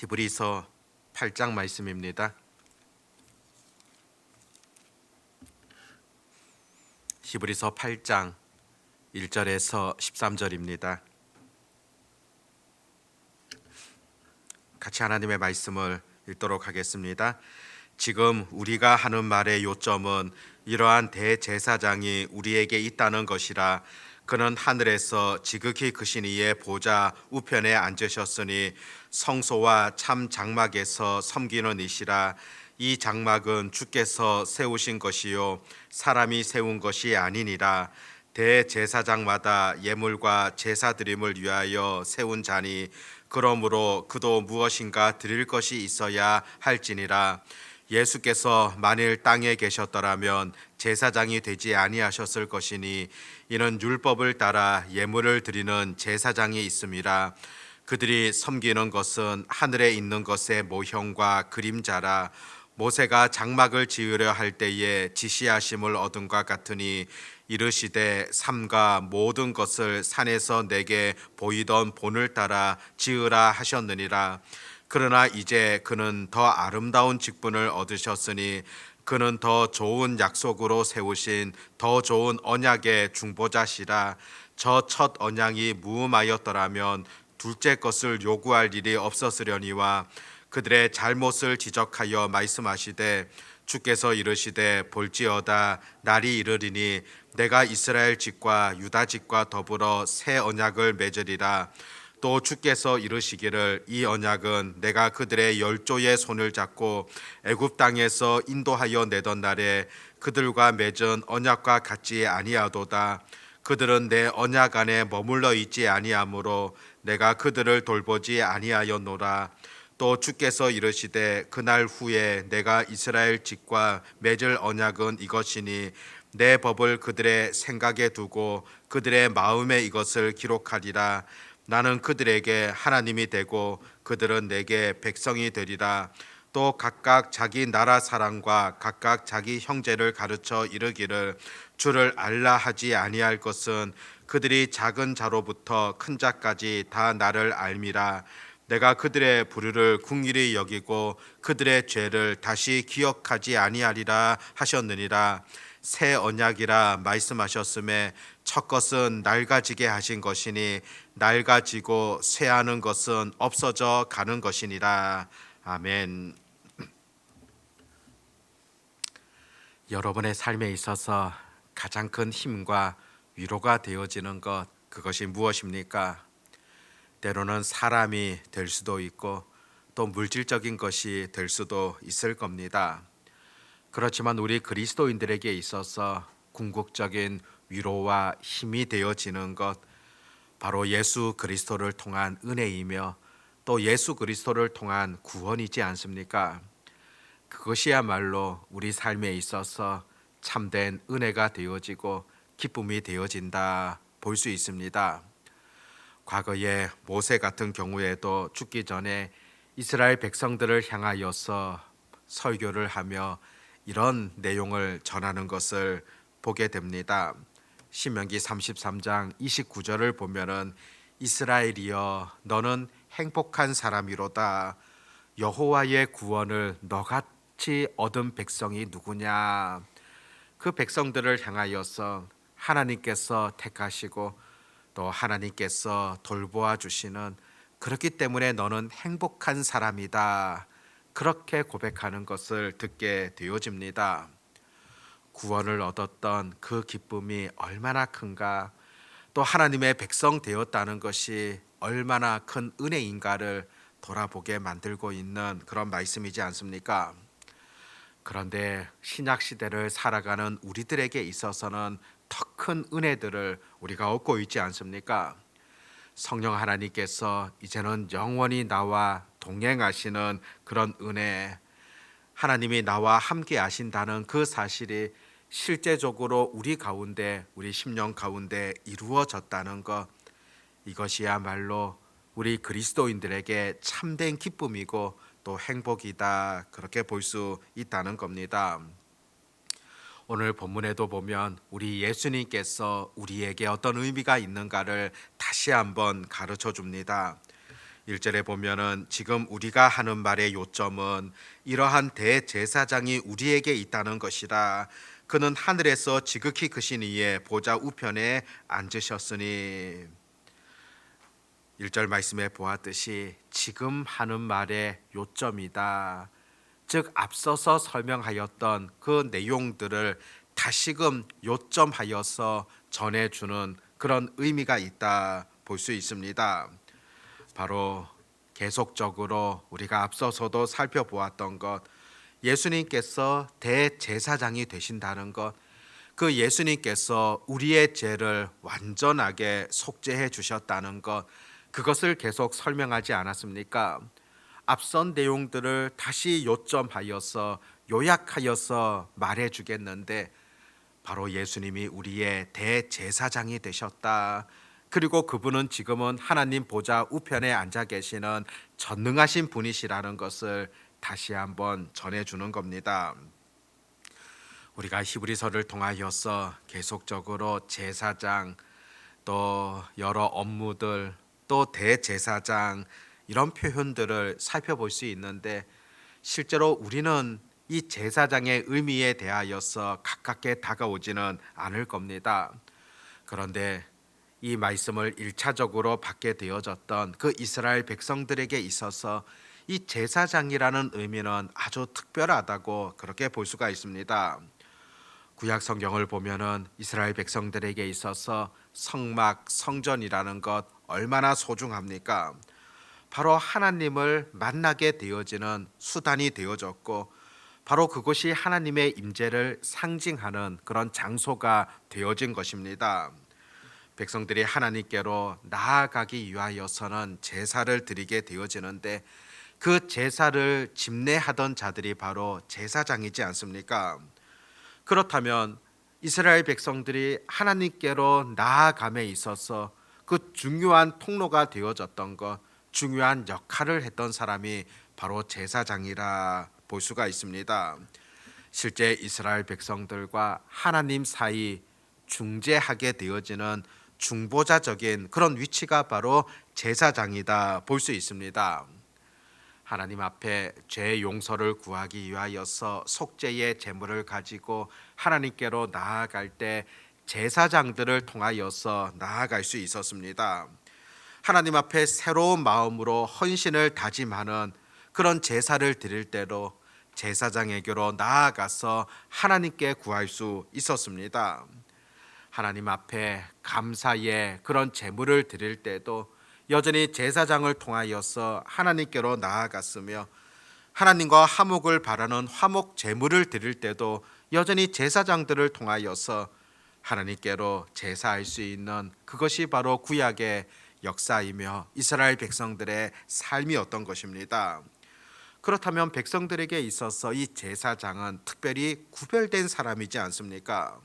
히브리서 8장 말씀입니다. 히브리서 8장 1절에서 13절입니다. 같이 하나님의 말씀을 읽도록 하겠습니다. 지금 우리가 하는 말의 요점은 이러한 대제사장이 우리에게 있다는 것이라. 그는 하늘에서 지극히 크신 이의 보좌 우편에 앉으셨으니 성소와 참 장막에서 섬기는 이시라. 이 장막은 주께서 세우신 것이요 사람이 세운 것이 아니니라. 대제사장마다 예물과 제사 드림을 위하여 세운 자니 그러므로 그도 무엇인가 드릴 것이 있어야 할지니라. 예수께서 만일 땅에 계셨더라면 제사장이 되지 아니하셨을 것이니 이는 율법을 따라 예물을 드리는 제사장이 있음이라. 그들이 섬기는 것은 하늘에 있는 것의 모형과 그림자라. 모세가 장막을 지으려 할 때에 지시하심을 얻은과 같으니 이르시되 삼가 모든 것을 산에서 내게 보이던 본을 따라 지으라 하셨느니라. 그러나 이제 그는 더 아름다운 직분을 얻으셨으니 그는 더 좋은 약속으로 세우신 더 좋은 언약의 중보자시라. 저 첫 언약이 무음하였더라면 둘째 것을 요구할 일이 없었으려니와 그들의 잘못을 지적하여 말씀하시되 주께서 이르시되 볼지어다 날이 이르리니 내가 이스라엘 집과 유다 집과 더불어 새 언약을 맺으리라. 또 주께서 이르시기를 이 언약은 내가 그들의 열조의 손을 잡고 애굽 땅에서 인도하여 내던 날에 그들과 맺은 언약과 같지 아니하도다. 그들은 내 언약 안에 머물러 있지 아니하므로 내가 그들을 돌보지 아니하였노라. 또 주께서 이르시되 그날 후에 내가 이스라엘 집과 맺을 언약은 이것이니 내 법을 그들의 생각에 두고 그들의 마음에 이것을 기록하리라. 나는 그들에게 하나님이 되고 그들은 내게 백성이 되리라. 또 각각 자기 나라 사람과 각각 자기 형제를 가르쳐 이르기를 주를 알라 하지 아니할 것은 그들이 작은 자로부터 큰 자까지 다 나를 알미라. 내가 그들의 불의를 긍휼히 여기고 그들의 죄를 다시 기억하지 아니하리라 하셨느니라. 새 언약이라 말씀하셨음에 첫 것은 낡아지게 하신 것이니 낡아지고 쇠하는 것은 없어져 가는 것이니라. 아멘. 여러분의 삶에 있어서 가장 큰 힘과 위로가 되어지는 것, 그것이 무엇입니까? 때로는 사람이 될 수도 있고 또 물질적인 것이 될 수도 있을 겁니다. 그렇지만 우리 그리스도인들에게 있어서 궁극적인 위로와 힘이 되어지는 것, 바로 예수 그리스도를 통한 은혜이며 또 예수 그리스도를 통한 구원이지 않습니까? 그것이야말로 우리 삶에 있어서 참된 은혜가 되어지고 기쁨이 되어진다 볼 수 있습니다. 과거에 모세 같은 경우에도 죽기 전에 이스라엘 백성들을 향하여서 설교를 하며 이런 내용을 전하는 것을 보게 됩니다. 신명기 33장 29절을 보면은 이스라엘이여 너는 행복한 사람이로다. 여호와의 구원을 너같이 얻은 백성이 누구냐. 그 백성들을 향하여서 하나님께서 택하시고 또 하나님께서 돌보아 주시는, 그렇기 때문에 너는 행복한 사람이다, 그렇게 고백하는 것을 듣게 되어집니다. 구원을 얻었던 그 기쁨이 얼마나 큰가, 또 하나님의 백성 되었다는 것이 얼마나 큰 은혜인가를 돌아보게 만들고 있는 그런 말씀이지 않습니까? 그런데 신약 시대를 살아가는 우리들에게 있어서는 더 큰 은혜들을 우리가 얻고 있지 않습니까? 성령 하나님께서 이제는 영원히 나와 동행하시는 그런 은혜, 하나님이 나와 함께 하신다는 그 사실이 실제적으로 우리 가운데, 우리 심령 가운데 이루어졌다는 것, 이것이야말로 우리 그리스도인들에게 참된 기쁨이고 또 행복이다, 그렇게 볼 수 있다는 겁니다. 오늘 본문에도 보면 우리 예수님께서 우리에게 어떤 의미가 있는가를 다시 한번 가르쳐 줍니다. 1절에 보면은 지금 우리가 하는 말의 요점은 이러한 대제사장이 우리에게 있다는 것이라. 그는 하늘에서 지극히 크신 이의 보좌 우편에 앉으셨으니. 1절 말씀에 보았듯이 지금 하는 말의 요점이다. 즉 앞서서 설명하였던 그 내용들을 다시금 요점하여서 전해주는 그런 의미가 있다 볼 수 있습니다. 바로 계속적으로 우리가 앞서서도 살펴보았던 것, 예수님께서 대제사장이 되신다는 것, 그 예수님께서 우리의 죄를 완전하게 속죄해 주셨다는 것, 그것을 계속 설명하지 않았습니까? 앞선 내용들을 다시 요점하여서 요약하여서 말해 주겠는데, 바로 예수님이 우리의 대제사장이 되셨다. 그리고 그분은 지금은 하나님 보좌 우편에 앉아 계시는 전능하신 분이시라는 것을 다시 한번 전해 주는 겁니다. 우리가 히브리서를 통하여서 계속적으로 제사장, 또 여러 업무들, 또 대제사장, 이런 표현들을 살펴볼 수 있는데, 실제로 우리는 이 제사장의 의미에 대하여서 가깝게 다가오지는 않을 겁니다. 그런데 이 말씀을 1차적으로 받게 되어졌던 그 이스라엘 백성들에게 있어서 이 제사장이라는 의미는 아주 특별하다고 그렇게 볼 수가 있습니다. 구약 성경을 보면은 이스라엘 백성들에게 있어서 성막, 성전이라는 것 얼마나 소중합니까? 바로 하나님을 만나게 되어지는 수단이 되어졌고, 바로 그것이 하나님의 임재를 상징하는 그런 장소가 되어진 것입니다. 백성들이 하나님께로 나아가기 위하여서는 제사를 드리게 되어지는데, 그 제사를 집례하던 자들이 바로 제사장이지 않습니까? 그렇다면 이스라엘 백성들이 하나님께로 나아감에 있어서 그 중요한 통로가 되어졌던 것, 중요한 역할을 했던 사람이 바로 제사장이라 볼 수가 있습니다. 실제 이스라엘 백성들과 하나님 사이 중재하게 되어지는 중보자적인 그런 위치가 바로 제사장이다 볼 수 있습니다. 하나님 앞에 죄 용서를 구하기 위하여서 속죄의 제물을 가지고 하나님께로 나아갈 때 제사장들을 통하여서 나아갈 수 있었습니다. 하나님 앞에 새로운 마음으로 헌신을 다짐하는 그런 제사를 드릴 때로 제사장에게로 나아가서 하나님께 구할 수 있었습니다. 하나님 앞에 감사의 그런 제물을 드릴 때도 여전히 제사장을 통하여서 하나님께로 나아갔으며, 하나님과 화목을 바라는 화목 제물을 드릴 때도 여전히 제사장들을 통하여서 하나님께로 제사할 수 있는 그것이 바로 구약의 역사이며 이스라엘 백성들의 삶이었던 것입니다. 그렇다면 백성들에게 있어서 이 제사장은 특별히 구별된 사람이지 않습니까?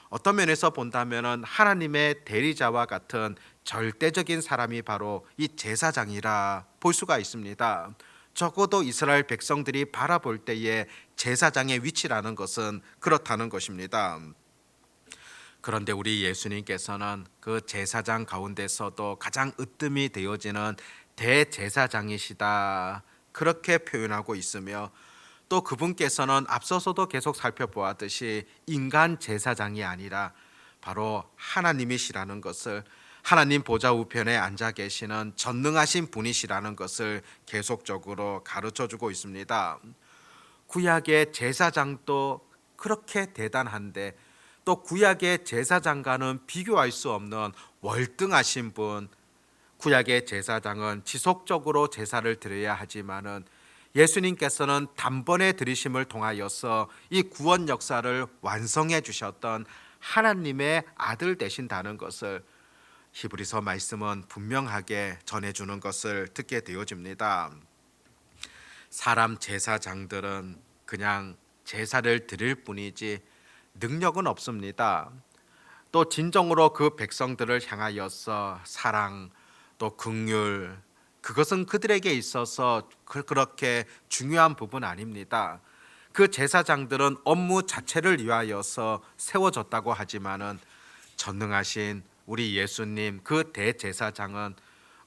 어떤 면에서 본다면 하나님의 대리자와 같은 절대적인 사람이 바로 이 제사장이라 볼 수가 있습니다. 적어도 이스라엘 백성들이 바라볼 때의 제사장의 위치라는 것은 그렇다는 것입니다. 그런데 우리 예수님께서는 그 제사장 가운데서도 가장 으뜸이 되어지는 대제사장이시다, 그렇게 표현하고 있으며, 또 그분께서는 앞서서도 계속 살펴보았듯이 인간 제사장이 아니라 바로 하나님이시라는 것을, 하나님 보좌 우편에 앉아 계시는 전능하신 분이시라는 것을 계속적으로 가르쳐주고 있습니다. 구약의 제사장도 그렇게 대단한데, 또 구약의 제사장과는 비교할 수 없는 월등하신 분, 구약의 제사장은 지속적으로 제사를 드려야 하지만은 예수님께서는 단번에 드리심을 통하여서 이 구원 역사를 완성해 주셨던 하나님의 아들 되신다는 것을 히브리서 말씀은 분명하게 전해주는 것을 듣게 되어집니다. 사람 제사장들은 그냥 제사를 드릴 뿐이지 능력은 없습니다. 또 진정으로 그 백성들을 향하여서 사랑, 또 긍휼, 그것은 그들에게 있어서 그렇게 중요한 부분 아닙니다. 그 제사장들은 업무 자체를 위하여서 세워졌다고 하지만은 전능하신 우리 예수님 그 대제사장은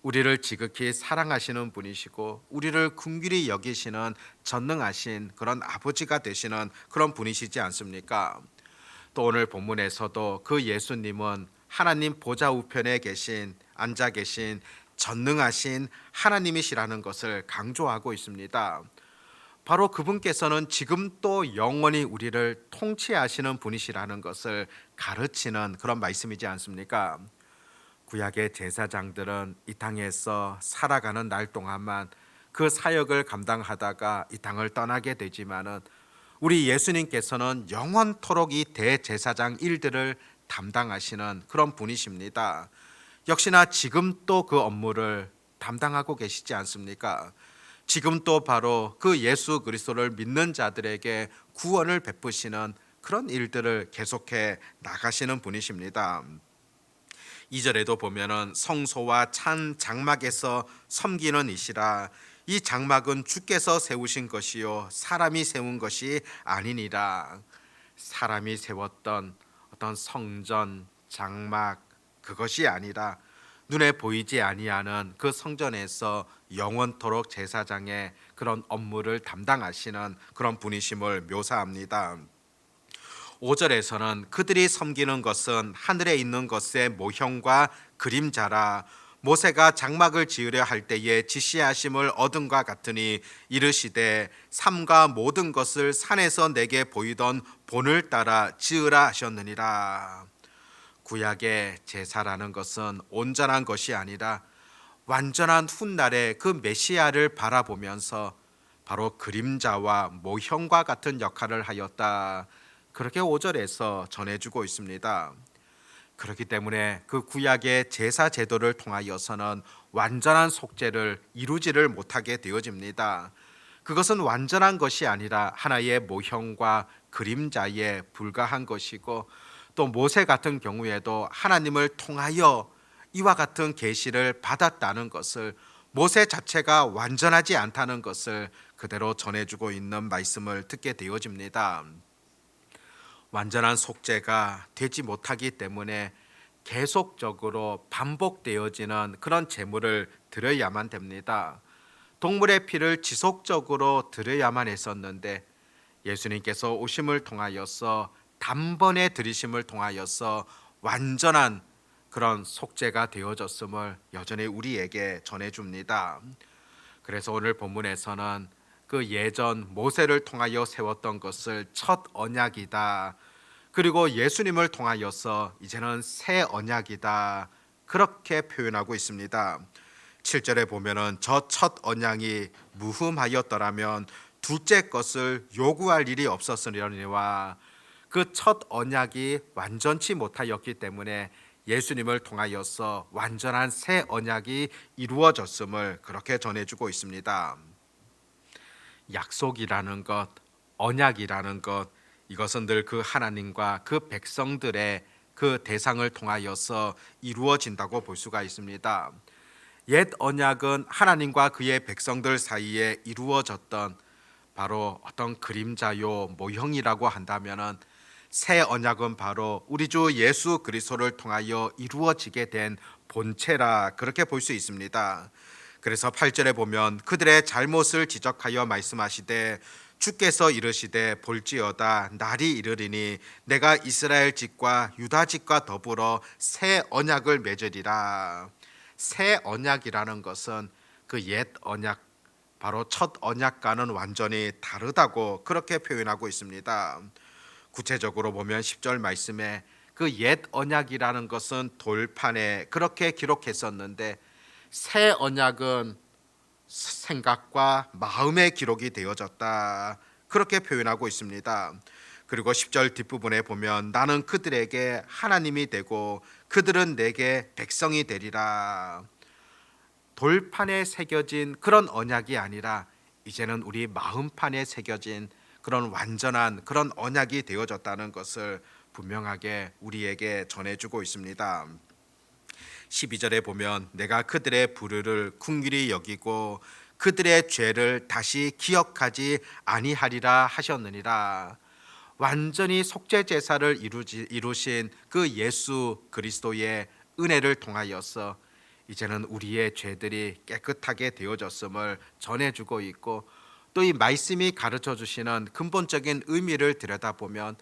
우리를 지극히 사랑하시는 분이시고 우리를 긍휼히 여기시는 전능하신 그런 아버지가 되시는 그런 분이시지 않습니까? 또 오늘 본문에서도 그 예수님은 하나님 보좌 우편에 앉아 계신 전능하신 하나님이시라는 것을 강조하고 있습니다. 바로 그분께서는 지금 또 영원히 우리를 통치하시는 분이시라는 것을 가르치는 그런 말씀이지 않습니까? 구약의 제사장들은 이 땅에서 살아가는 날 동안만 그 사역을 감당하다가 이 땅을 떠나게 되지만은 우리 예수님께서는 영원토록 이 대제사장 일들을 담당하시는 그런 분이십니다. 역시나 지금 또 그 업무를 담당하고 계시지 않습니까? 지금 또 바로 그 예수 그리스도를 믿는 자들에게 구원을 베푸시는 그런 일들을 계속해 나가시는 분이십니다. 2절에도 보면은 성소와 찬 장막에서 섬기는 이시라. 이 장막은 주께서 세우신 것이요 사람이 세운 것이 아니니라. 사람이 세웠던 어떤 성전 장막 그것이 아니라 눈에 보이지 아니하는 그 성전에서 영원토록 제사장의 그런 업무를 담당하시는 그런 분이심을 묘사합니다. 5절에서는 그들이 섬기는 것은 하늘에 있는 것의 모형과 그림자라. 모세가 장막을 지으려 할 때에 지시하심을 얻은과 같으니 이르시되 삼가 모든 것을 산에서 내게 보이던 본을 따라 지으라 하셨느니라. 구약의 제사라는 것은 온전한 것이 아니라 완전한 훗날의 그 메시아를 바라보면서 바로 그림자와 모형과 같은 역할을 하였다. 그렇게 5절에서 전해주고 있습니다. 그렇기 때문에 그 구약의 제사 제도를 통하여서는 완전한 속죄를 이루지를 못하게 되어집니다. 그것은 완전한 것이 아니라 하나의 모형과 그림자에 불과한 것이고 또 모세 같은 경우에도 하나님을 통하여 이와 같은 계시를 받았다는 것을 모세 자체가 완전하지 않다는 것을 그대로 전해주고 있는 말씀을 듣게 되어집니다. 완전한 속죄가 되지 못하기 때문에 계속적으로 반복되어지는 그런 제물을 드려야만 됩니다. 동물의 피를 지속적으로 드려야만 했었는데 예수님께서 오심을 통하여서 단번에 들이심을 통하여서 완전한 그런 속죄가 되어졌음을 여전히 우리에게 전해줍니다. 그래서 오늘 본문에서는 그 예전 모세를 통하여 세웠던 것을 첫 언약이다. 그리고 예수님을 통하여서 이제는 새 언약이다. 그렇게 표현하고 있습니다. 7절에 보면은 저 첫 언약이 무흠하였더라면 둘째 것을 요구할 일이 없었으려니와 그 첫 언약이 완전치 못하였기 때문에 예수님을 통하여서 완전한 새 언약이 이루어졌음을 그렇게 전해주고 있습니다. 약속이라는 것, 언약이라는 것, 이것은 늘 그 하나님과 그 백성들의 그 대상을 통하여서 이루어진다고 볼 수가 있습니다. 옛 언약은 하나님과 그의 백성들 사이에 이루어졌던 바로 어떤 그림자요 모형이라고 한다면은 새 언약은 바로 우리 주 예수 그리스도를 통하여 이루어지게 된 본체라 그렇게 볼 수 있습니다. 그래서 8절에 보면 그들의 잘못을 지적하여 말씀하시되 주께서 이르시되 볼지어다 날이 이르리니 내가 이스라엘 집과 유다 집과 더불어 새 언약을 맺으리라. 새 언약이라는 것은 그 옛 언약 바로 첫 언약과는 완전히 다르다고 그렇게 표현하고 있습니다. 구체적으로 보면 10절 말씀에 그 옛 언약이라는 것은 돌판에 그렇게 기록했었는데 새 언약은 생각과 마음의 기록이 되어졌다. 그렇게 표현하고 있습니다. 그리고 10절 뒷부분에 보면 나는 그들에게 하나님이 되고 그들은 내게 백성이 되리라. 돌판에 새겨진 그런 언약이 아니라 이제는 우리 마음판에 새겨진 그런 완전한 그런 언약이 되어졌다는 것을 분명하게 우리에게 전해주고 있습니다. 12절에 보면 내가 그들의 불의를 긍휼히 여기고 그들의 죄를 다시 기억하지 아니하리라 하셨느니라. 완전히 속죄 제사를 이루신 그 예수 그리스도의 은혜를 통하여서 이제는 우리의 죄들이 깨끗하게 되어졌음을 전해주고 있고, 또 이 말씀이 가르쳐 주시는 근본적인 의미를 들여다보면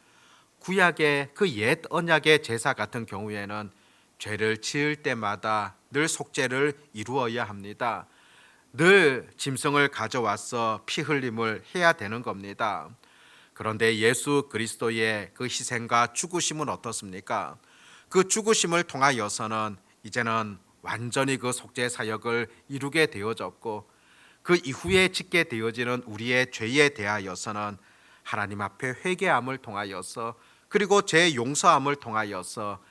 구약의 그 옛 언약의 제사 같은 경우에는 죄를 지을 때마다 늘 속죄를 이루어야 합니다. 늘 짐승을 가져와서 피 흘림을 해야 되는 겁니다. 그런데 예수 그리스도의 그 희생과 죽으심은 어떻습니까? 그 죽으심을 통하여서는 이제는 완전히 그 속죄 사역을 이루게 되어졌고, 그 이후에 짓게 되어지는 우리의 죄에 대하여서는 하나님 앞에 회개함을 통하여서, 그리고 죄 용서함을 통하여서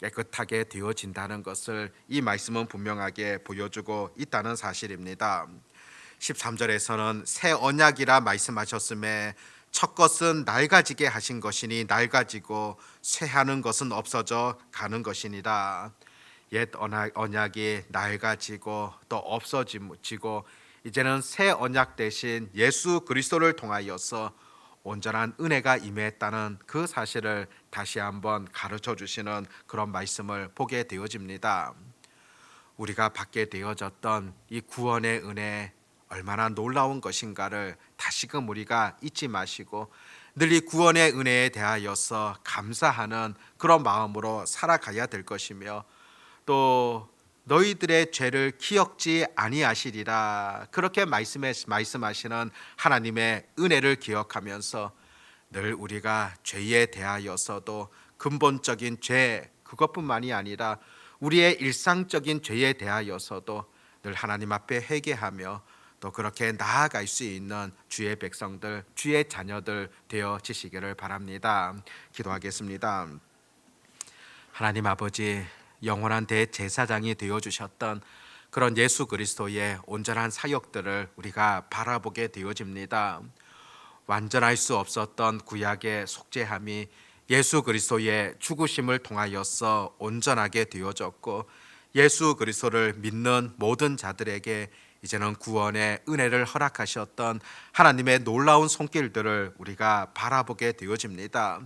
깨끗하게 되어진다는 것을 이 말씀은 분명하게 보여주고 있다는 사실입니다. 13절에서는 새 언약이라 말씀하셨음에 첫 것은 낡아지게 하신 것이니 낡아지고 쇠하는 것은 없어져 가는 것이니라. 옛 언약이 낡아지고 또 없어지고 이제는 새 언약 대신 예수 그리스도를 통하여서 온전한 은혜가 임했다는 그 사실을 다시 한번 가르쳐 주시는 그런 말씀을 보게 되어집니다. 우리가 받게 되어졌던 이 구원의 은혜 얼마나 놀라운 것인가를 다시금 우리가 잊지 마시고 늘 이 구원의 은혜에 대하여서 감사하는 그런 마음으로 살아가야 될 것이며, 또 너희들의 죄를 기억지 아니하시리라 그렇게 말씀하시는 하나님의 은혜를 기억하면서 늘 우리가 죄에 대하여서도 근본적인 죄 그것뿐만이 아니라 우리의 일상적인 죄에 대하여서도 늘 하나님 앞에 회개하며 또 그렇게 나아갈 수 있는 주의 백성들, 주의 자녀들 되어지시기를 바랍니다. 기도하겠습니다. 하나님 아버지, 영원한 대제사장이 되어주셨던 그런 예수 그리스도의 온전한 사역들을 우리가 바라보게 되어집니다. 완전할 수 없었던 구약의 속죄함이 예수 그리스도의 죽으심을 통하여서 온전하게 되어졌고, 예수 그리스도를 믿는 모든 자들에게 이제는 구원의 은혜를 허락하셨던 하나님의 놀라운 손길들을 우리가 바라보게 되어집니다.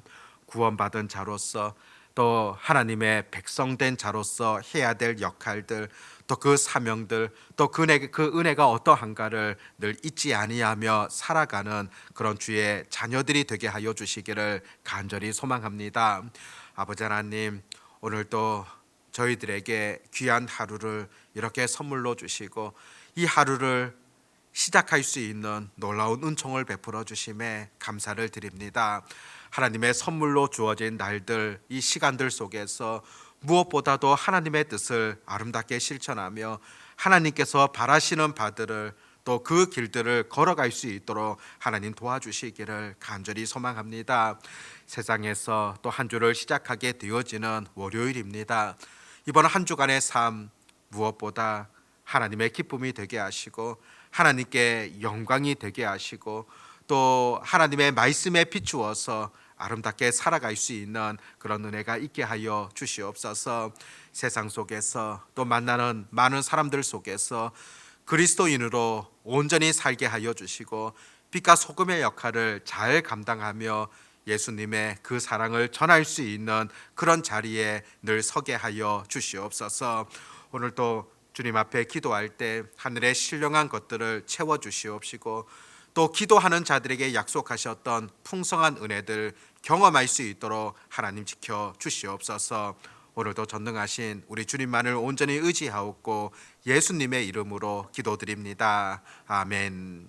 구원받은 자로서 또 하나님의 백성된 자로서 해야 될 역할들, 또 그 사명들, 또 그 은혜가 어떠한가를 늘 잊지 아니하며 살아가는 그런 주의 자녀들이 되게 하여 주시기를 간절히 소망합니다. 아버지 하나님, 오늘도 저희들에게 귀한 하루를 이렇게 선물로 주시고 이 하루를 시작할 수 있는 놀라운 은총을 베풀어 주심에 감사를 드립니다. 하나님의 선물로 주어진 날들, 이 시간들 속에서 무엇보다도 하나님의 뜻을 아름답게 실천하며 하나님께서 바라시는 바들을 또 그 길들을 걸어갈 수 있도록 하나님 도와주시기를 간절히 소망합니다. 세상에서 또 한 주를 시작하게 되어지는 월요일입니다. 이번 한 주간의 삶 무엇보다 하나님의 기쁨이 되게 하시고 하나님께 영광이 되게 하시고 또 하나님의 말씀에 비추어서 아름답게 살아갈 수 있는 그런 은혜가 있게 하여 주시옵소서. 세상 속에서 또 만나는 많은 사람들 속에서 그리스도인으로 온전히 살게 하여 주시고 빛과 소금의 역할을 잘 감당하며 예수님의 그 사랑을 전할 수 있는 그런 자리에 늘 서게 하여 주시옵소서. 오늘도 주님 앞에 기도할 때 하늘의 신령한 것들을 채워 주시옵시고 또 기도하는 자들에게 약속하셨던 풍성한 은혜들 경험할 수 있도록 하나님 지켜 주시옵소서. 오늘도 전능하신 우리 주님만을 온전히 의지하옵고 예수님의 이름으로 기도드립니다. 아멘.